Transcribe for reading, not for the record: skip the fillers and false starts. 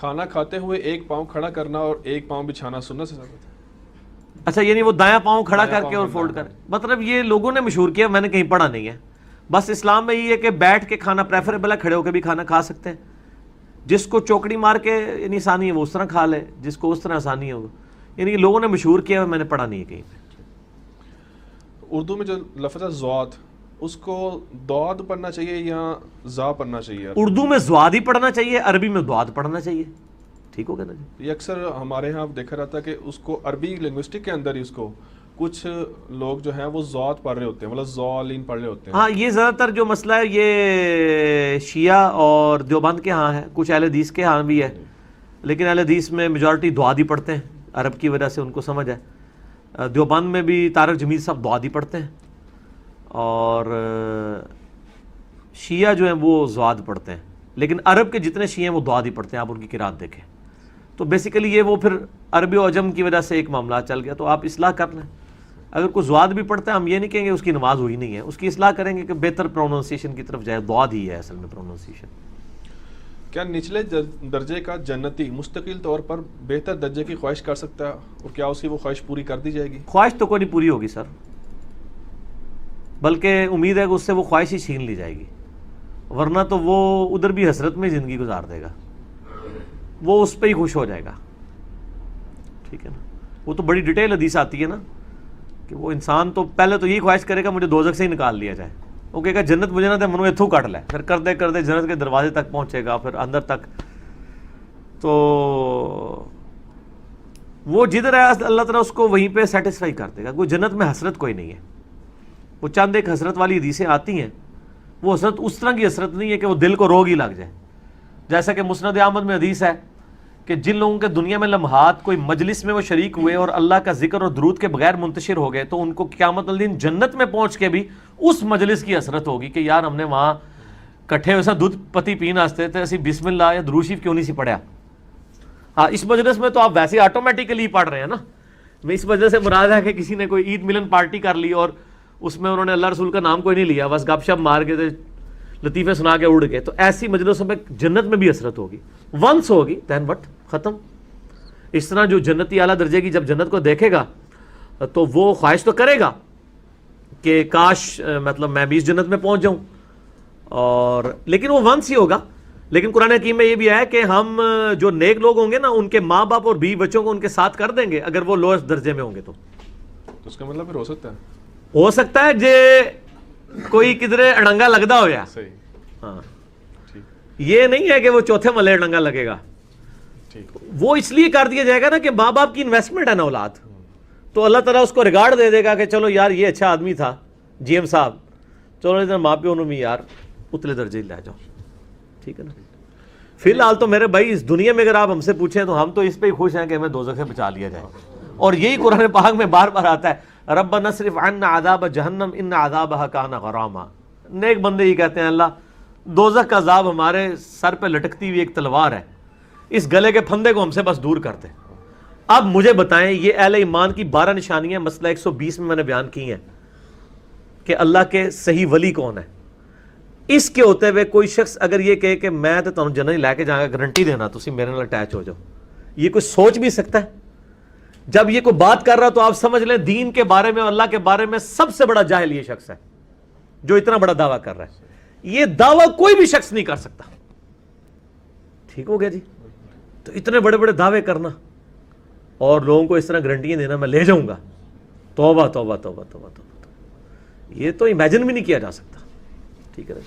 کھانا کھاتے ہوئے ایک پاؤں کھڑا کرنا اور ایک پاؤں بچھانا سنت سے ثابت ہے؟ اچھا یعنی وہ دایاں پاؤں کھڑا کر کے اور فولڈ کر، مطلب یہ لوگوں نے مشہور کیا، میں نے کہیں پڑھا نہیں ہے. بس اسلام میں یہ ہے کہ بیٹھ کے کھانا پریفریبل ہے، کھڑے ہو کے بھی کھانا کھا سکتے ہیں. جس کو چوکڑی مار کے یعنی آسانی ہے وہ اس طرح کھا لے، جس کو اس طرح آسانی ہے وہ، یعنی لوگوں نے مشہور کیا ہے، میں نے پڑھا نہیں ہے کہیں پہ. اردو میں جو لفظ ہے زوات، اس کو دعاد پڑھنا چاہیے یا زا پڑھنا چاہیے؟ اردو میں زواد ہی پڑھنا چاہیے، عربی میں دعاد پڑھنا چاہیے. ٹھیک ہو گیا نا جی؟ یہ اکثر ہمارے ہاں دیکھا رہتا ہے کہ اس کو عربی لنگوسٹک کے اندر ہی اس کو کچھ لوگ جو ہیں وہ زوات پڑھ رہے ہوتے ہیں، مطلب زوالین پڑھ رہے ہوتے ہیں. ہاں یہ زیادہ تر جو مسئلہ ہے یہ شیعہ اور دیوبند کے ہاں ہے، کچھ اہل حدیث کے ہاں بھی ہے، لیکن اہل حدیث میں میجورٹی دعاد ہی پڑھتے ہیں، عرب کی وجہ سے ان کو سمجھ ہے. دیوبند میں بھی طارق جمیل صاحب دعاد ہی پڑھتے ہیں، اور شیعہ جو ہیں وہ زواد پڑھتے ہیں، لیکن عرب کے جتنے شیعہ ہیں وہ دعاد ہی پڑھتے ہیں. آپ ان کی قرات دیکھیں تو بیسیکلی یہ وہ پھر عربی و عجم کی وجہ سے ایک معاملہ چل گیا، تو آپ اصلاح کر لیں. اگر کوئی زواد بھی پڑھتا ہے ہم یہ نہیں کہیں گے اس کی نماز ہوئی نہیں ہے، اس کی اصلاح کریں گے کہ بہتر پروننسیشن کی طرف جائے. دعاد ہی ہے اصل میں پروننسیشن. کیا نچلے درجے کا جنتی مستقل طور پر بہتر درجے کی خواہش کر سکتا ہے، اور کیا اس کی وہ خواہش پوری کر دی جائے گی؟ خواہش تو کوئی نہیں پوری ہوگی سر، بلکہ امید ہے کہ اس سے وہ خواہش ہی چھین لی جائے گی، ورنہ تو وہ ادھر بھی حسرت میں زندگی گزار دے گا، وہ اس پہ ہی خوش ہو جائے گا. ٹھیک ہے نا؟ وہ تو بڑی ڈیٹیل حدیث آتی ہے نا کہ وہ انسان تو پہلے تو یہی خواہش کرے گا مجھے دوزخ سے ہی نکال لیا جائے. وہ کہے گا جنت مجھے نہ دے، منو اتھو کٹ لے، پھر کرتے کرتے جنت کے دروازے تک پہنچے گا، پھر اندر تک. تو وہ جدھر ہے اللہ تعالیٰ اس کو وہیں پہ سیٹسفائی کر دے گا. کوئی جنت میں حسرت کوئی نہیں ہے. وہ چند ایک حسرت والی حدیثیں آتی ہیں، وہ حسرت اس طرح کی حسرت نہیں ہے کہ وہ دل کو روگ ہی لگ جائے. جیسا کہ مسند احمد میں حدیث ہے کہ جن لوگوں کے دنیا میں لمحات کوئی مجلس میں وہ شریک ہوئے اور اللہ کا ذکر اور درود کے بغیر منتشر ہو گئے، تو ان کو قیامت الدین جنت میں پہنچ کے بھی اس مجلس کی حسرت ہوگی کہ یار ہم نے وہاں کٹھے ویسا دودھ پتی پین آستے تھے، اسی بسم اللہ یا درود شریف کیوں نہیں سی پڑھیا. ہاں اس مجلس میں تو آپ ویسے آٹومیٹیکلی پڑھ رہے ہیں نا. اس وجہ سے مراد ہے کہ کسی نے کوئی عید ملن پارٹی کر لی اور اس میں انہوں نے اللہ رسول کا نام کوئی نہیں لیا، بس گپ شپ مار کے لطیفے سنا کے اڑ گئے. تو ایسی مجلسوں میں جنت میں بھی حسرت ہوگی، ونس ہوگی دین بٹ ختم. اس طرح جو جنتی اعلیٰ درجے کی جب جنت کو دیکھے گا تو وہ خواہش تو کرے گا کہ کاش مطلب میں بھی اس جنت میں پہنچ جاؤں، اور لیکن وہ ونس ہی ہوگا. لیکن قرآن حکیم میں یہ بھی ہے کہ ہم جو نیک لوگ ہوں گے نا ان کے ماں باپ اور بیوی بچوں کو ان کے ساتھ کر دیں گے اگر وہ لوئسٹ درجے میں ہوں گے. تو اس کا مطلب پھر ہو سکتا ہے جے کوئی کدھر اڑنگا لگدا ہو یا صحیح. ہاں یہ نہیں ہے کہ وہ چوتھے ملے اڑنگا لگے گا، وہ اس لیے کر دیا جائے گا نا کہ ماں باپ کی انویسٹمنٹ ہے نا اولاد، تو اللہ تعالیٰ اس کو ریگارڈ دے دے گا کہ چلو یار یہ اچھا آدمی تھا جی ایم صاحب، چلو ادھر ماں پیو انہوں میں یار اتلے درجے لے جاؤ. ٹھیک ہے نا؟ فی الحال تو میرے بھائی اس دنیا میں اگر آپ ہم سے پوچھیں تو ہم تو اس پہ ہی خوش ہیں کہ ہمیں دوزخ سے بچا لیا جائے. اور یہی قرآن پاک میں بار بار آتا ہے ربنا اصرف عنا عذاب جہنم ان عذابها کان غراما. نیک بندے ہی کہتے ہیں اللہ دوزخ کا عذاب ہمارے سر پہ لٹکتی ہوئی ایک تلوار ہے، اس گلے کے پھندے کو ہم سے بس دور کرتے. اب مجھے بتائیں یہ اہل ایمان کی 12 نشانیاں مسئلہ 120 میں نے بیان کی ہیں کہ اللہ کے صحیح ولی کون ہے. اس کے ہوتے ہوئے کوئی شخص اگر یہ کہے کہ میں تو تمہیں جنت لے کے جاؤں گا، گارنٹی دینا تسی میرے نال اٹیچ ہو جاؤ، یہ کوئی سوچ بھی سکتا ہے؟ جب یہ کوئی بات کر رہا تو آپ سمجھ لیں دین کے بارے میں اللہ کے بارے میں سب سے بڑا جاہل یہ شخص ہے جو اتنا بڑا دعویٰ کر رہا ہے. یہ دعویٰ کوئی بھی شخص نہیں کر سکتا. ٹھیک ہو گیا جی؟ تو اتنے بڑے بڑے دعوے کرنا اور لوگوں کو اس طرح گارنٹیاں دینا میں لے جاؤں گا، توبہ توبہ توبہ توبہ توبہ، یہ تو امیجن بھی نہیں کیا جا سکتا. ٹھیک ہے نا؟